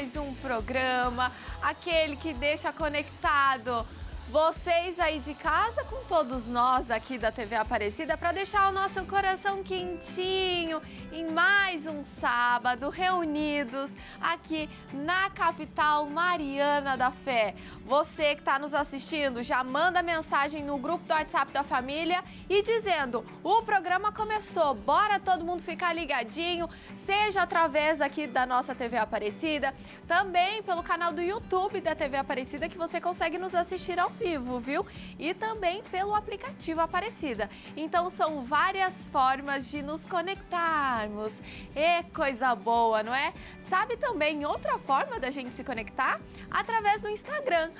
mais um programa, aquele que deixa conectado vocês aí de casa com todos nós aqui da TV Aparecida para deixar o nosso coração quentinho em mais um sábado reunidos aqui na capital mariana da fé. Você que está nos assistindo já manda mensagem no grupo do WhatsApp da família e dizendo: o programa começou, bora todo mundo ficar ligadinho, seja através aqui da nossa TV Aparecida, também pelo canal do YouTube da TV Aparecida que você consegue nos assistir ao vivo, viu? E também pelo aplicativo Aparecida. Então são várias formas de nos conectarmos. E coisa boa, não é? Sabe também outra forma da gente se conectar? Através do Instagram,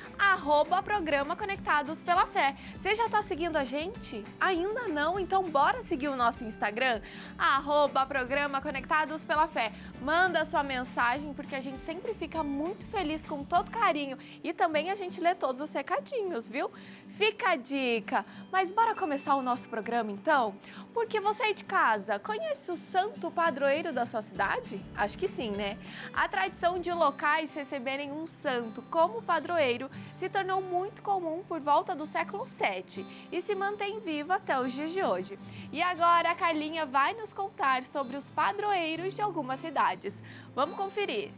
@programa Conectados pela Fé. Você já está seguindo a gente? Ainda não? Então bora seguir o nosso Instagram, @programa Conectados pela Fé. Manda sua mensagem, porque a gente sempre fica muito feliz com todo carinho. E também a gente lê todos os recadinhos, viu? Fica a dica. Mas bora começar o nosso programa então? Porque você aí de casa, conhece o santo padroeiro da sua cidade? Acho que sim, né? A tradição de locais receberem um santo como padroeiro se tornou muito comum por volta do século VII e se mantém viva até os dias de hoje. E agora a Carlinha vai nos contar sobre os padroeiros de algumas cidades. Vamos conferir!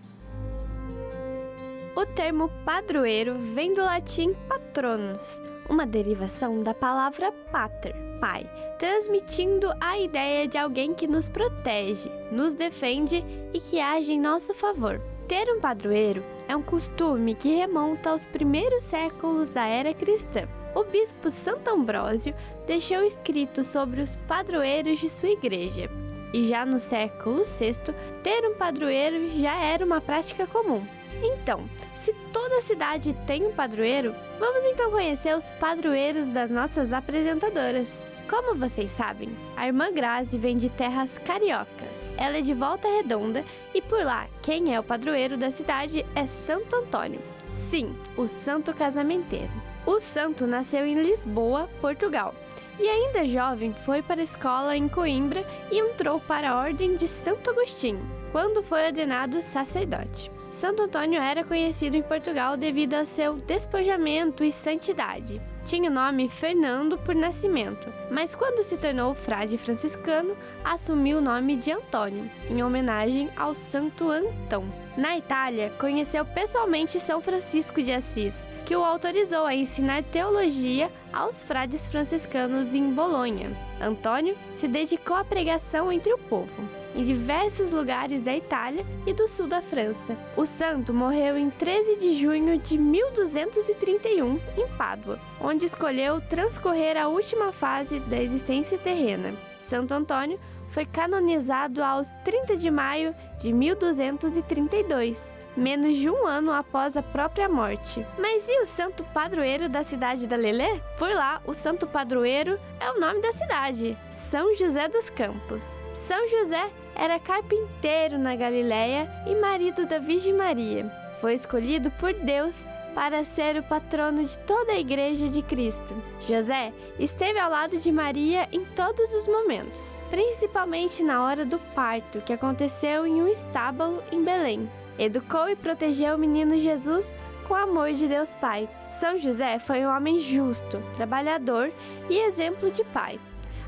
O termo padroeiro vem do latim patronus, uma derivação da palavra pater, pai, transmitindo a ideia de alguém que nos protege, nos defende e que age em nosso favor. Ter um padroeiro é um costume que remonta aos primeiros séculos da era cristã. O bispo Santo Ambrósio deixou escrito sobre os padroeiros de sua igreja. E já no século VI, ter um padroeiro já era uma prática comum. Então, se toda cidade tem um padroeiro, vamos então conhecer os padroeiros das nossas apresentadoras. Como vocês sabem, a irmã Grazi vem de terras cariocas. Ela é de Volta Redonda e por lá, quem é o padroeiro da cidade é Santo Antônio. Sim, o santo casamenteiro. O santo nasceu em Lisboa, Portugal. E ainda jovem foi para a escola em Coimbra e entrou para a Ordem de Santo Agostinho, quando foi ordenado sacerdote. Santo Antônio era conhecido em Portugal devido ao seu despojamento e santidade. Tinha o nome Fernando por nascimento, mas quando se tornou frade franciscano, assumiu o nome de Antônio, em homenagem ao Santo Antão. Na Itália, conheceu pessoalmente São Francisco de Assis, que o autorizou a ensinar teologia aos frades franciscanos em Bolonha. Antônio se dedicou à pregação entre o povo, em diversos lugares da Itália e do sul da França. O santo morreu em 13 de junho de 1231, em Pádua, onde escolheu transcorrer a última fase da existência terrena. Santo Antônio foi canonizado aos 30 de maio de 1232, menos de um ano após a própria morte. Mas e o santo padroeiro da cidade da Lelê? Por lá, o santo padroeiro é o nome da cidade, São José dos Campos. São José era carpinteiro na Galileia e marido da Virgem Maria. Foi escolhido por Deus para ser o patrono de toda a Igreja de Cristo. José esteve ao lado de Maria em todos os momentos, principalmente na hora do parto, que aconteceu em um estábulo em Belém. Educou e protegeu o menino Jesus com o amor de Deus Pai. São José foi um homem justo, trabalhador e exemplo de pai.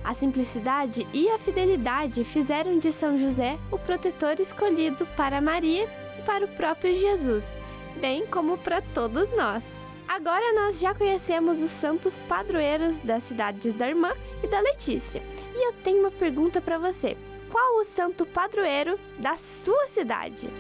A simplicidade e a fidelidade fizeram de São José o protetor escolhido para Maria e para o próprio Jesus, bem como para todos nós. Agora nós já conhecemos os santos padroeiros das cidades da Irmã e da Letícia. E eu tenho uma pergunta para você. Qual o santo padroeiro da sua cidade?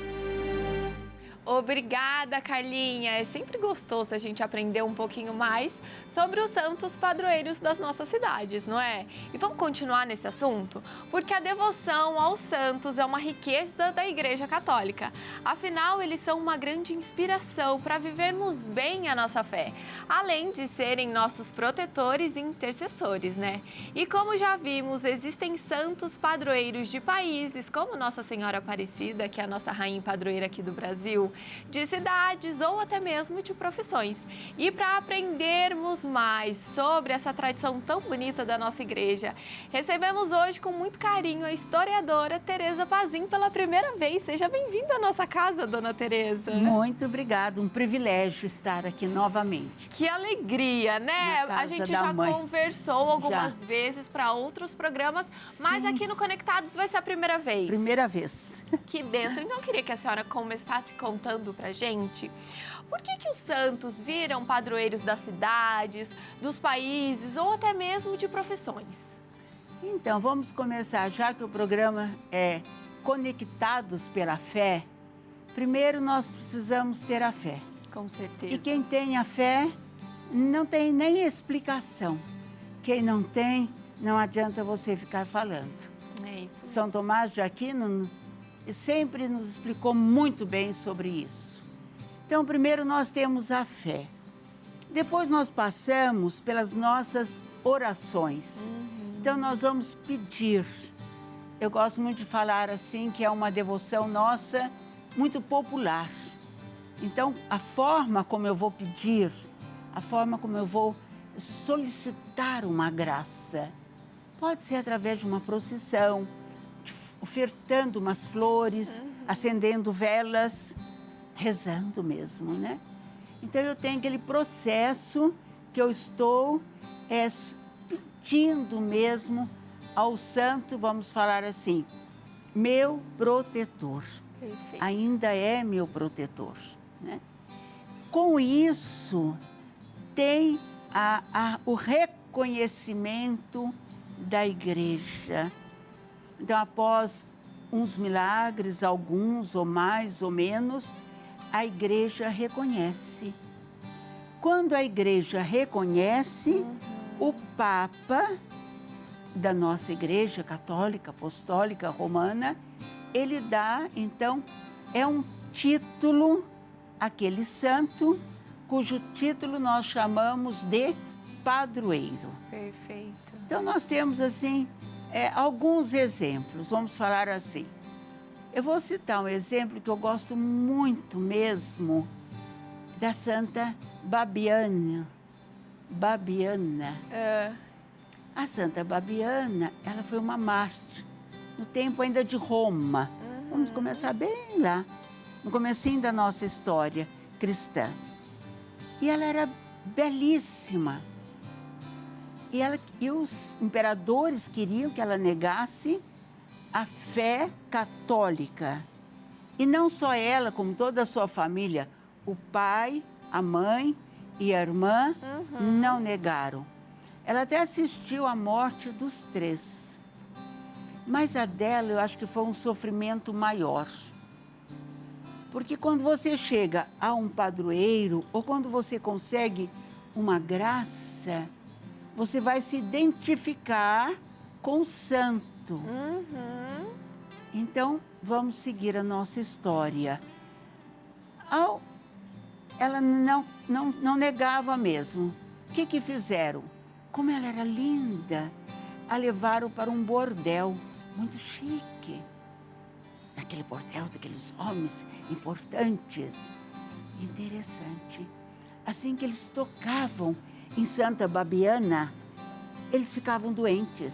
Obrigada, Carlinha! É sempre gostoso a gente aprender um pouquinho mais sobre os santos padroeiros das nossas cidades, não é? E vamos continuar nesse assunto? Porque a devoção aos santos é uma riqueza da Igreja Católica. Afinal, eles são uma grande inspiração para vivermos bem a nossa fé, além de serem nossos protetores e intercessores, né? E como já vimos, existem santos padroeiros de países como Nossa Senhora Aparecida, que é a nossa rainha padroeira aqui do Brasil, de cidades ou até mesmo de profissões. E para aprendermos mais sobre essa tradição tão bonita da nossa igreja, recebemos hoje com muito carinho a historiadora Tereza Pazin pela primeira vez. Seja bem-vinda à nossa casa, dona Tereza. Muito obrigada, um privilégio estar aqui novamente. Que alegria, né? A gente já conversou algumas vezes para outros programas, mas Sim. aqui no Conectados vai ser a primeira vez. Primeira vez. Que bênção. Então eu queria que a senhora começasse contando pra gente por que os santos viram padroeiros das cidades, dos países ou até mesmo de profissões. Então, vamos começar, já que o programa é Conectados pela Fé. Primeiro, nós precisamos ter a fé. Com certeza. E quem tem a fé não tem nem explicação. Quem não tem, não adianta você ficar falando. É isso. São Tomás de Aquino sempre nos explicou muito bem sobre isso. Então, primeiro nós temos a fé. Depois nós passamos pelas nossas orações. Então, nós vamos pedir. Eu gosto muito de falar assim, que é uma devoção nossa muito popular. Então, a forma como eu vou pedir, a forma como eu vou solicitar uma graça, pode ser através de uma procissão, ofertando umas flores, acendendo velas, rezando mesmo, né? Então, eu tenho aquele processo que eu estou pedindo mesmo ao santo, vamos falar assim, meu protetor. Perfeito. Ainda é meu protetor, né? Com isso, tem o reconhecimento da igreja. Então, após uns milagres, alguns ou mais ou menos, a igreja reconhece. Quando a igreja reconhece, o Papa da nossa igreja católica, apostólica, romana, ele dá, então, é um título, aquele santo, cujo título nós chamamos de padroeiro. Perfeito. Então, nós temos, assim, alguns exemplos, vamos falar assim. Eu vou citar um exemplo que eu gosto muito mesmo, da Santa Babiana. A Santa Babiana, ela foi uma mártir, no tempo ainda de Roma. Vamos começar bem lá, no comecinho da nossa história cristã. E ela era belíssima. E os imperadores queriam que ela negasse a fé católica. E não só ela, como toda a sua família, o pai, a mãe e a irmã não negaram. Ela até assistiu à morte dos 3. Mas a dela, eu acho que foi um sofrimento maior. Porque quando você chega a um padroeiro, ou quando você consegue uma graça, você vai se identificar com o santo. Então, vamos seguir a nossa história. Ela não negava mesmo. O que fizeram? Como ela era linda, a levaram para um bordel muito chique. Aquele bordel daqueles homens importantes. Interessante. Assim que eles tocavam em Santa Babiana, eles ficavam doentes.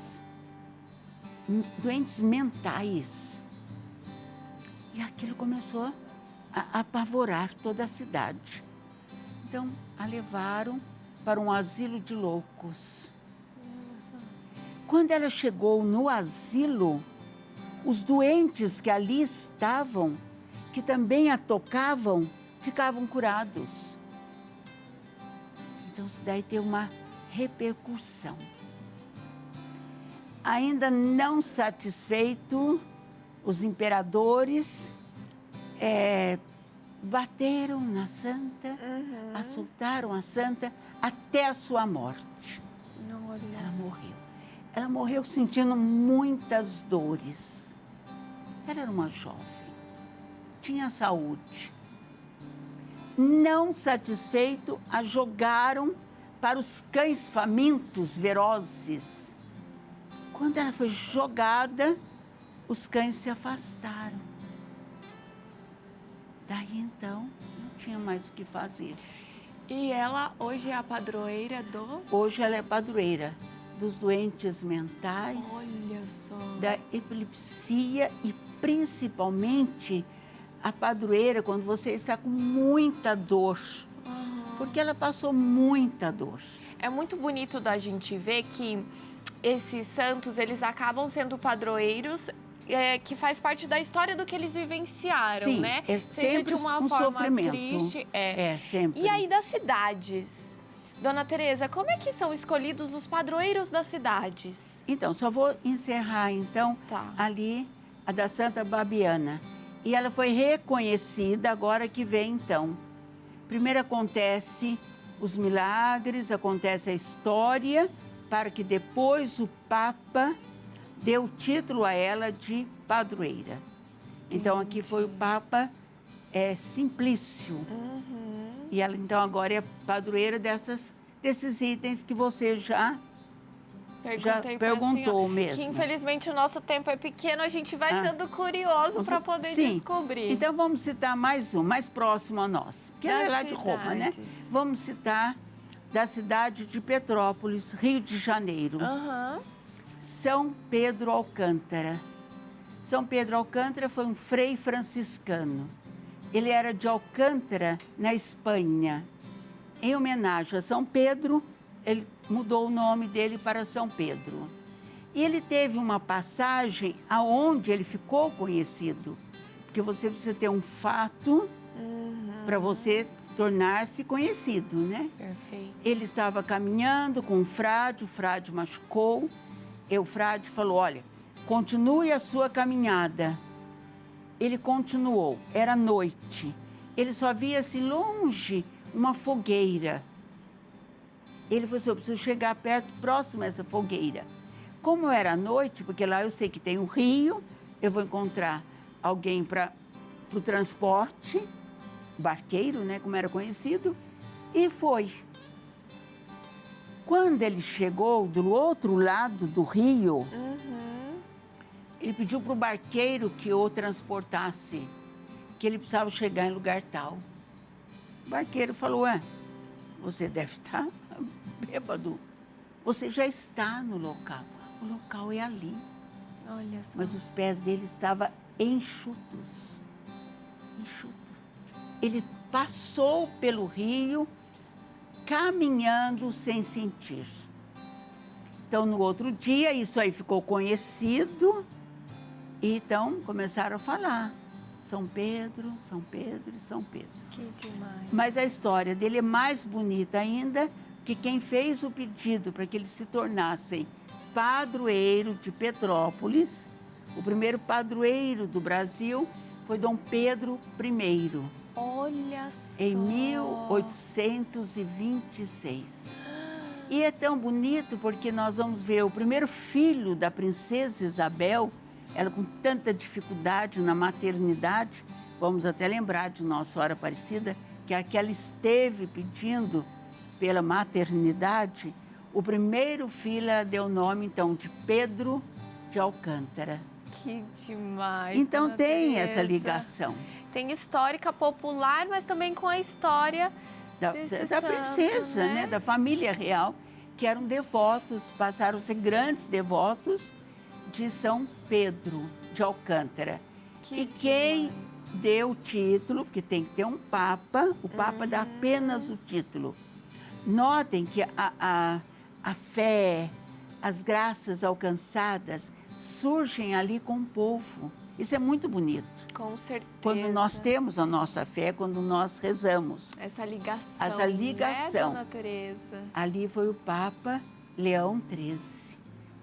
Doentes mentais. E aquilo começou a apavorar toda a cidade. Então, a levaram para um asilo de loucos. Quando ela chegou no asilo, os doentes que ali estavam, que também a tocavam, ficavam curados. Então, isso daí tem uma repercussão. Ainda não satisfeito, os imperadores bateram na santa, açoitaram a santa até a sua morte. Ela morreu. Ela morreu sentindo muitas dores. Ela era uma jovem, tinha saúde. Não satisfeito, a jogaram para os cães famintos, velozes. Quando ela foi jogada, os cães se afastaram. Daí então, não tinha mais o que fazer. E ela hoje é a padroeira do... Hoje ela é padroeira dos doentes mentais, Olha só. da epilepsia e principalmente a padroeira quando você está com muita dor, porque ela passou muita dor. É muito bonito da gente ver que esses santos, eles acabam sendo padroeiros, que faz parte da história do que eles vivenciaram, Sim, né? é Seja sempre de uma um forma sofrimento. triste. Sempre. E aí das cidades? Dona Tereza, como é que são escolhidos os padroeiros das cidades? Então, só vou encerrar então Tá. ali a da Santa Babiana. E ela foi reconhecida agora que vem então. Primeiro acontece os milagres, acontece a história, para que depois o Papa dê o título a ela de padroeira. Então aqui foi o Papa Simplício. E ela então agora é padroeira desses itens que você já perguntou mesmo. Que infelizmente o nosso tempo é pequeno, a gente vai sendo curioso para poder Sim. descobrir. Então vamos citar mais um, mais próximo a nós, que é lá de Roma, né? Vamos citar da cidade de Petrópolis, Rio de Janeiro. São Pedro Alcântara. São Pedro Alcântara foi um frei franciscano. Ele era de Alcântara, na Espanha. Em homenagem a São Pedro, ele mudou o nome dele para São Pedro. E ele teve uma passagem aonde ele ficou conhecido. Porque você precisa ter um fato para você tornar-se conhecido, né? Perfeito. Ele estava caminhando com o frade machucou. E o frade falou, olha, continue a sua caminhada. Ele continuou, era noite. Ele só via-se longe uma fogueira. Ele falou assim, eu preciso chegar perto, próximo a essa fogueira. Como era noite, porque lá eu sei que tem um rio, eu vou encontrar alguém para o transporte, barqueiro, né, como era conhecido, e foi. Quando ele chegou do outro lado do rio, ele pediu para o barqueiro que o transportasse, que ele precisava chegar em lugar tal. O barqueiro falou, você deve estar bêbado. Você já está no local. O local é ali. Olha só. Mas os pés dele estavam enxutos. Enxutos. Ele passou pelo rio, caminhando sem sentir. Então, no outro dia, isso aí ficou conhecido. E então, começaram a falar. São Pedro, São Pedro e São Pedro. Que demais. Mas a história dele é mais bonita ainda, que quem fez o pedido para que eles se tornassem padroeiro de Petrópolis, o primeiro padroeiro do Brasil, foi Dom Pedro I. Olha só. Em 1826. E é tão bonito porque nós vamos ver o primeiro filho da princesa Isabel, ela com tanta dificuldade na maternidade, vamos até lembrar de Nossa Senhora Aparecida, que aqui ela esteve pedindo pela maternidade, o primeiro filho ela deu o nome, então, de Pedro de Alcântara. Que demais. Então Dona tem Tereza. essa ligação. Tem histórica popular, mas também com a história Da santo, princesa, né? Da família real, que eram devotos, passaram a ser grandes devotos de São Pedro de Alcântara. Que E quem demais. deu o título, porque tem que ter um Papa, o Papa dá apenas o título. Notem que a fé, as graças alcançadas surgem ali com o povo. Isso é muito bonito. Com certeza. Quando nós temos a nossa fé, quando nós rezamos. Essa ligação. Essa ligação. Né, Dona Tereza? Ali foi o Papa Leão XIII.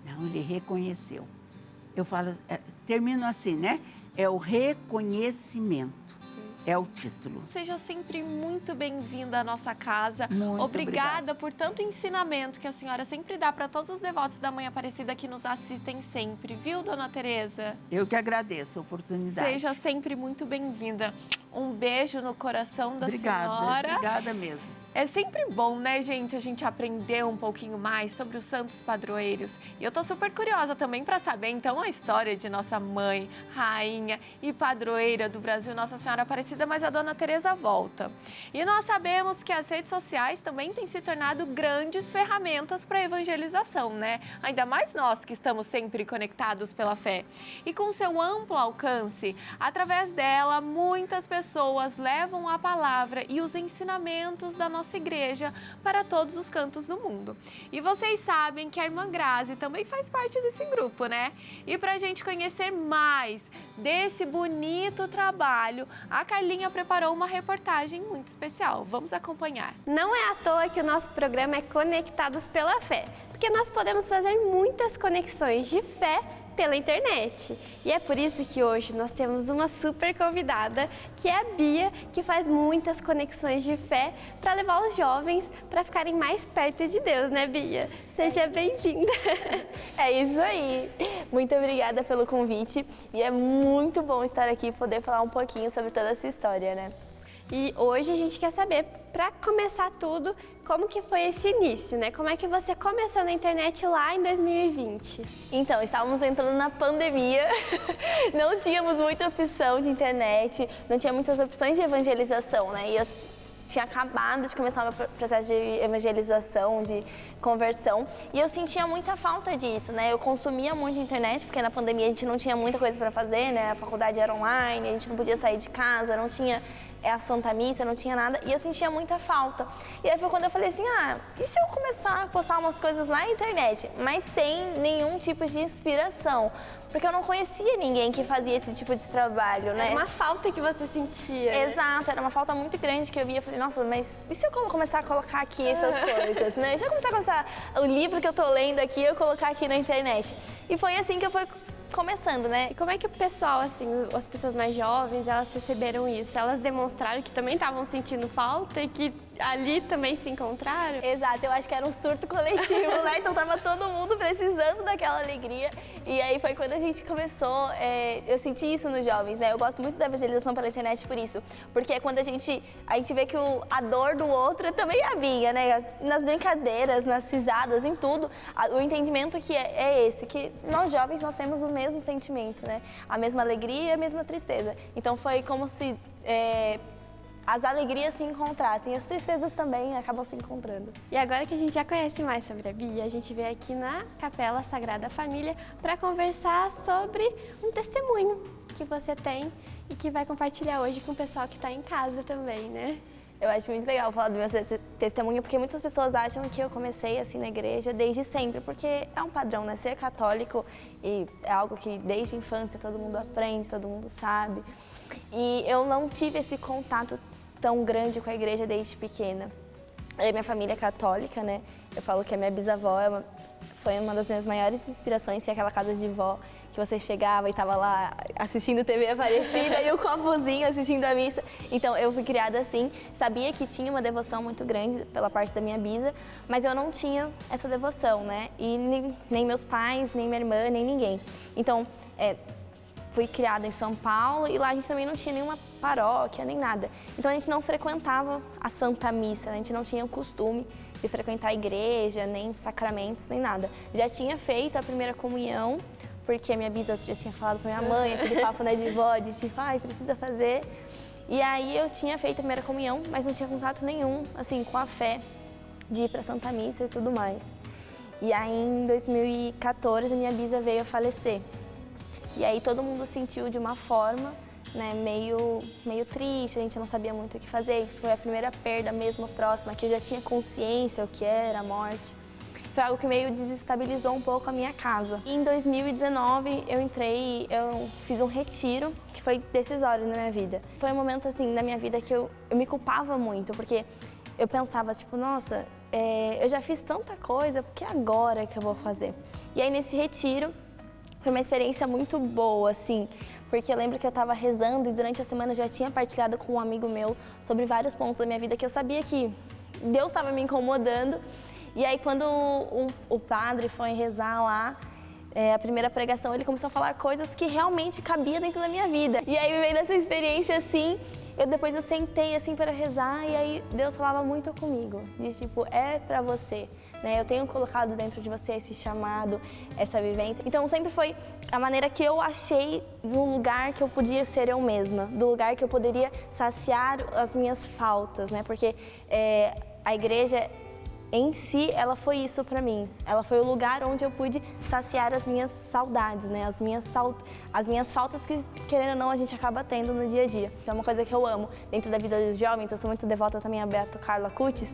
Não, ele reconheceu. Eu falo, termino assim, né? É o reconhecimento. É o título. Seja sempre muito bem-vinda à nossa casa. Muito Obrigada por tanto ensinamento que a senhora sempre dá para todos os devotos da Mãe Aparecida que nos assistem sempre, viu, Dona Tereza? Eu que agradeço a oportunidade. Seja sempre muito bem-vinda. Um beijo no coração da senhora. Obrigada mesmo. É sempre bom, né, gente, a gente aprender um pouquinho mais sobre os santos padroeiros. E eu tô super curiosa também para saber, então, a história de nossa mãe, rainha e padroeira do Brasil, Nossa Senhora Aparecida Aparecida, mas a Dona Teresa volta. E nós sabemos que as redes sociais também têm se tornado grandes ferramentas para a evangelização, né? Ainda mais nós que estamos sempre conectados pela fé. E com seu amplo alcance, através dela, muitas pessoas levam a palavra e os ensinamentos da nossa igreja para todos os cantos do mundo. E vocês sabem que a irmã Grazi também faz parte desse grupo, né? E para a gente conhecer mais desse bonito trabalho, a Carlinha preparou uma reportagem muito especial. Vamos acompanhar. Não é à toa que o nosso programa é Conectados pela Fé, porque nós podemos fazer muitas conexões de fé pela internet. E é por isso que hoje nós temos uma super convidada, que é a Bia, que faz muitas conexões de fé para levar os jovens para ficarem mais perto de Deus, né, Bia? Seja bem-vinda. É isso aí. Muito obrigada pelo convite e é muito bom estar aqui e poder falar um pouquinho sobre toda essa história, né? E hoje a gente quer saber, para começar tudo, como que foi esse início, né? Como é que você começou na internet lá em 2020? Então, estávamos entrando na pandemia, não tínhamos muita opção de internet, não tinha muitas opções de evangelização, né? E eu tinha acabado de começar o meu processo de evangelização, de conversão, e eu sentia muita falta disso, né? Eu consumia muito internet, porque na pandemia a gente não tinha muita coisa para fazer, né? A faculdade era online, a gente não podia sair de casa, não tinha a Santa Missa, não tinha nada, e eu sentia muita falta. E aí foi quando eu falei assim, e se eu começar a postar umas coisas na internet, mas sem nenhum tipo de inspiração? Porque eu não conhecia ninguém que fazia esse tipo de trabalho, né? Era uma falta que você sentia, né? Exato, era uma falta muito grande que eu via. Eu falei, nossa, mas e se eu começar a colocar aqui essas coisas, né? E se eu começar o livro que eu tô lendo aqui, eu colocar aqui na internet? E foi assim que eu fui começando, né? E como é que o pessoal, assim, as pessoas mais jovens, elas receberam isso? Elas demonstraram que também estavam sentindo falta e que ali também se encontraram? Exato, eu acho que era um surto coletivo, né? Então tava todo mundo precisando daquela alegria. E aí foi quando a gente começou, eu senti isso nos jovens, né? Eu gosto muito da evangelização pela internet por isso. Porque é quando a gente vê que a dor do outro também é a minha, né? Nas brincadeiras, nas risadas, em tudo. O entendimento que é esse, que nós jovens, nós temos o mesmo sentimento, né? A mesma alegria e a mesma tristeza. Então foi como se as alegrias se encontrassem, as tristezas também acabam se encontrando. E agora que a gente já conhece mais sobre a Bia, a gente veio aqui na Capela Sagrada Família para conversar sobre um testemunho que você tem e que vai compartilhar hoje com o pessoal que está em casa também, né? Eu acho muito legal falar do meu testemunho, porque muitas pessoas acham que eu comecei assim na igreja desde sempre, porque é um padrão, né? Ser católico e é algo que desde a infância todo mundo aprende, todo mundo sabe. E eu não tive esse contato tão grande com a igreja desde pequena. Minha família é católica, né? Eu falo que a minha bisavó foi uma das minhas maiores inspirações, que é aquela casa de vó que você chegava e estava lá assistindo TV Aparecida e o copozinho assistindo a missa. Então eu fui criada assim, sabia que tinha uma devoção muito grande pela parte da minha bisa, mas eu não tinha essa devoção, né? E nem meus pais, nem minha irmã, nem ninguém. Então, fui criada em São Paulo e lá a gente também não tinha nenhuma paróquia, nem nada. Então a gente não frequentava a Santa Missa, né? A gente não tinha o costume de frequentar a igreja, nem sacramentos, nem nada. Já tinha feito a primeira comunhão, porque a minha bisa já tinha falado pra minha mãe, aquele papo, né, de vó, de tipo, precisa fazer. E aí eu tinha feito a primeira comunhão, mas não tinha contato nenhum, assim, com a fé de ir pra Santa Missa e tudo mais. E aí em 2014 a minha bisa veio a falecer. E aí todo mundo sentiu de uma forma, né, meio triste, a gente não sabia muito o que fazer. Isso foi a primeira perda mesmo próxima, que eu já tinha consciência o que era a morte. Foi algo que meio desestabilizou um pouco a minha casa. E em 2019 eu fiz um retiro que foi decisório na minha vida. Foi um momento assim na minha vida que eu me culpava muito, porque eu pensava tipo, nossa, eu já fiz tanta coisa, por que agora que eu vou fazer? E aí nesse retiro foi uma experiência muito boa, assim, porque eu lembro que eu estava rezando e durante a semana eu já tinha partilhado com um amigo meu sobre vários pontos da minha vida que eu sabia que Deus estava me incomodando. E aí quando o padre foi rezar lá, a primeira pregação, ele começou a falar coisas que realmente cabiam dentro da minha vida. E aí, vivendo essa experiência assim, depois eu sentei assim para rezar e aí Deus falava muito comigo, de tipo, é para você, né? Eu tenho colocado dentro de você esse chamado, essa vivência. Então sempre foi a maneira que eu achei do lugar que eu podia ser eu mesma, do lugar que eu poderia saciar as minhas faltas, né? Porque a igreja em si, ela foi isso para mim. Ela foi o lugar onde eu pude saciar as minhas saudades, né? As minhas faltas que, querendo ou não, a gente acaba tendo no dia a dia. Então, é uma coisa que eu amo dentro da vida dos jovens. Eu sou muito devota também a Beato Carlo Acutis,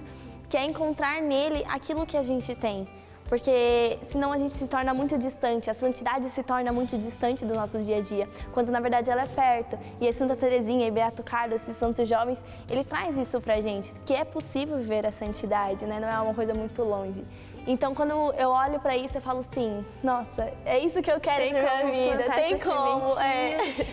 que é encontrar nele aquilo que a gente tem. Porque senão a gente se torna muito distante, a santidade se torna muito distante do nosso dia a dia, quando na verdade ela é perto. E a Santa Teresinha e Beato Carlos, esses santos jovens, ele traz isso pra gente, que é possível viver a santidade, né? Não é uma coisa muito longe. Então, quando eu olho para isso, eu falo assim, nossa, é isso que eu quero pra minha vida, tem como.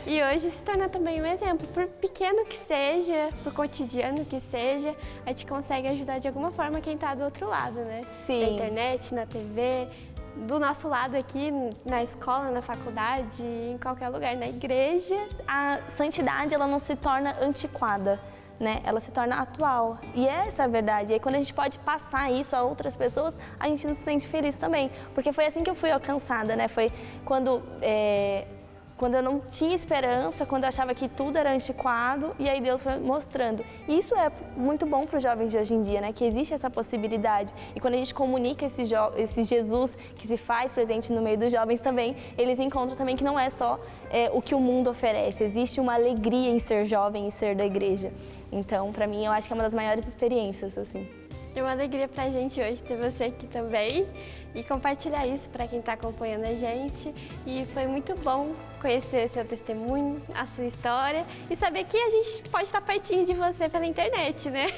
E hoje se torna também um exemplo, por pequeno que seja, por cotidiano que seja, a gente consegue ajudar de alguma forma quem tá do outro lado, né? Sim. Na internet, na TV, do nosso lado aqui, na escola, na faculdade, em qualquer lugar, na igreja. A santidade, ela não se torna antiquada, né? Ela se torna atual. E essa é a verdade. E aí, quando a gente pode passar isso a outras pessoas, a gente se sente feliz também. Porque foi assim que eu fui alcançada, né? Foi quando eu não tinha esperança, quando eu achava que tudo era antiquado, e aí Deus foi mostrando. E isso é muito bom para os jovens de hoje em dia, né? Que existe essa possibilidade. E quando a gente comunica esse Jesus que se faz presente no meio dos jovens também, eles encontram também que não é só o que o mundo oferece. Existe uma alegria em ser jovem e ser da igreja. Então, para mim, eu acho que é uma das maiores experiências, assim. É uma alegria pra gente hoje ter você aqui também e compartilhar isso para quem está acompanhando a gente. E foi muito bom conhecer seu testemunho, a sua história e saber que a gente pode estar pertinho de você pela internet, né?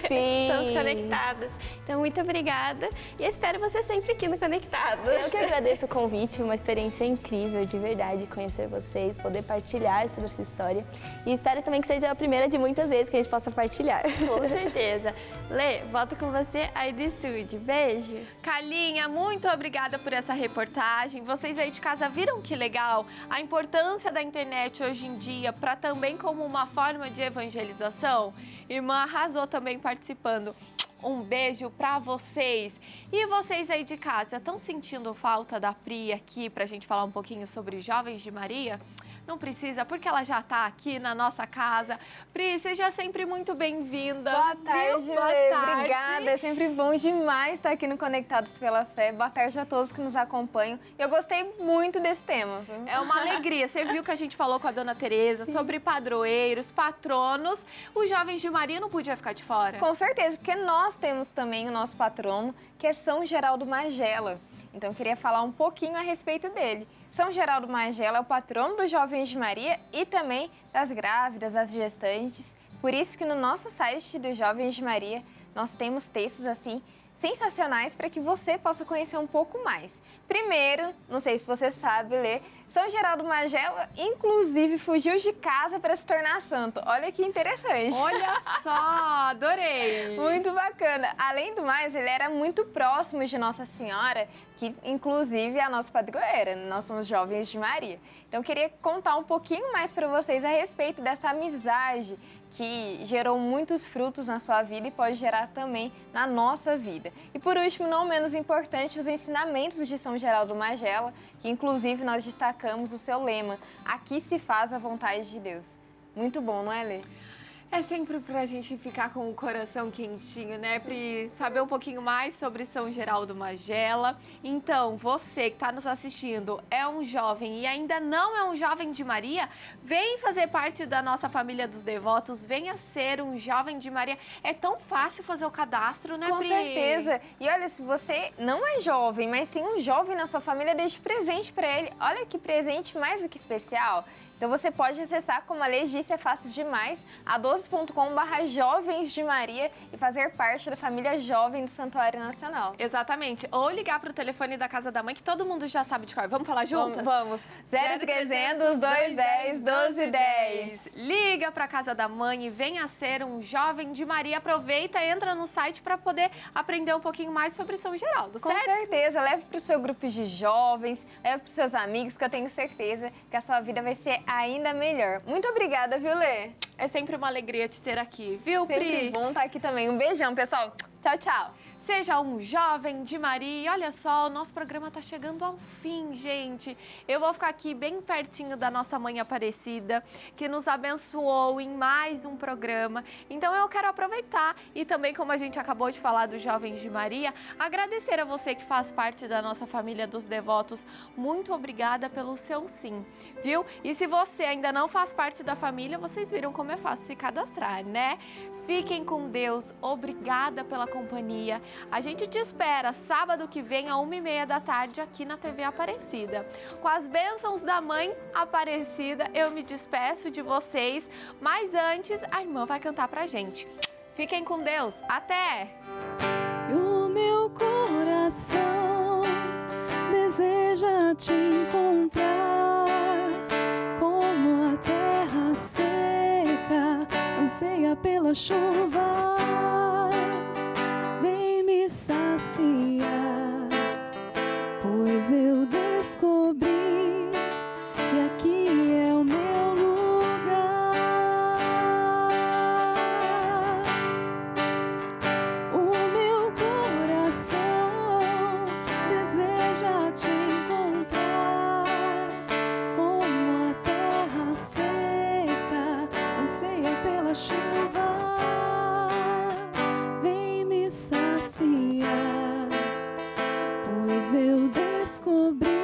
Sim. Estamos conectadas. Então, muito obrigada e eu espero você sempre aqui no Conectados. Eu que agradeço o convite, uma experiência incrível, de verdade, conhecer vocês, poder partilhar sobre essa história. E espero também que seja a primeira de muitas vezes que a gente possa partilhar. Com certeza. Lê, volto com você aí do estúdio. Beijo. Carlinha, muito obrigada por essa reportagem. Vocês aí de casa viram que legal a importância da internet hoje em dia para também como uma forma de evangelização? Irmã arrasou também participando. Um beijo para vocês. E vocês aí de casa, estão sentindo falta da Pri aqui para a gente falar um pouquinho sobre Jovens de Maria? Não precisa, porque ela já está aqui na nossa casa. Pri, seja sempre muito bem-vinda. Boa tarde, Boa Lê. tarde. Obrigada, é sempre bom demais estar aqui no Conectados pela Fé. Boa tarde a todos que nos acompanham. Eu gostei muito desse tema. Viu? É uma alegria. Você viu que a gente falou com a dona Tereza sobre padroeiros, patronos. Os Jovens de Maria não podia ficar de fora. Com certeza, porque nós temos também o nosso patrono, que é São Geraldo Magela. Então, eu queria falar um pouquinho a respeito dele. São Geraldo Magela é o patrono dos Jovens de Maria e também das grávidas, das gestantes. Por isso que no nosso site dos Jovens de Maria, nós temos textos assim sensacionais para que você possa conhecer um pouco mais. Primeiro, não sei se você sabe ler, São Geraldo Magela, inclusive, fugiu de casa para se tornar santo. Olha que interessante. Olha só, adorei. Muito bacana. Além do mais, ele era muito próximo de Nossa Senhora, que inclusive é a nossa padroeira. Nós somos Jovens de Maria. Então, eu queria contar um pouquinho mais para vocês a respeito dessa amizade que gerou muitos frutos na sua vida e pode gerar também na nossa vida. E por último, não menos importante, os ensinamentos de São Geraldo Magela, que inclusive nós destacamos o seu lema: aqui se faz a vontade de Deus. Muito bom, não é, Lê? É sempre pra gente ficar com o coração quentinho, né, Pri? Saber um pouquinho mais sobre São Geraldo Magela. Então, você que está nos assistindo é um jovem e ainda não é um jovem de Maria, vem fazer parte da nossa família dos devotos, venha ser um jovem de Maria. É tão fácil fazer o cadastro, né, Com Pri? certeza. E olha, se você não é jovem, mas tem um jovem na sua família, deixe presente para ele. Olha que presente mais do que especial. Então você pode acessar, como a Lê disse, é fácil demais, a12.com/Jovens de Maria e fazer parte da família jovem do Santuário Nacional. Exatamente. Ou ligar para o telefone da Casa da Mãe, que todo mundo já sabe de cor. Vamos falar juntas? Vamos. 0300 210 1210. Liga para a Casa da Mãe e venha ser um jovem de Maria. Aproveita, entra no site para poder aprender um pouquinho mais sobre São Geraldo, Com certo? certeza. Leve para o seu grupo de jovens, leve para os seus amigos, que eu tenho certeza que a sua vida vai ser ainda melhor. Muito obrigada, viu, Lê? É sempre uma alegria te ter aqui, viu, Pri? Sempre bom estar aqui também. Um beijão, pessoal. Tchau, tchau. Seja um jovem de Maria. E olha só, o nosso programa tá chegando ao fim, gente. Eu vou ficar aqui bem pertinho da nossa mãe Aparecida, que nos abençoou em mais um programa. Então eu quero aproveitar e também, como a gente acabou de falar dos jovens de Maria, agradecer a você que faz parte da nossa família dos devotos. Muito obrigada pelo seu sim, viu? E se você ainda não faz parte da família, vocês viram como é fácil se cadastrar, né? Fiquem com Deus. Obrigada pela companhia. A gente te espera sábado que vem, às 1h30 da tarde, aqui na TV Aparecida. Com as bênçãos da Mãe Aparecida, eu me despeço de vocês. Mas antes, a irmã vai cantar pra gente. Fiquem com Deus. Até! O meu coração deseja te encontrar, como a terra seca anseia pela chuva. Vem me saciar, pois eu descobri e aqui é o meu lugar. O meu coração deseja te encontrar, como a terra seca anseia pela chuva. Vem me saciar, pois eu descobri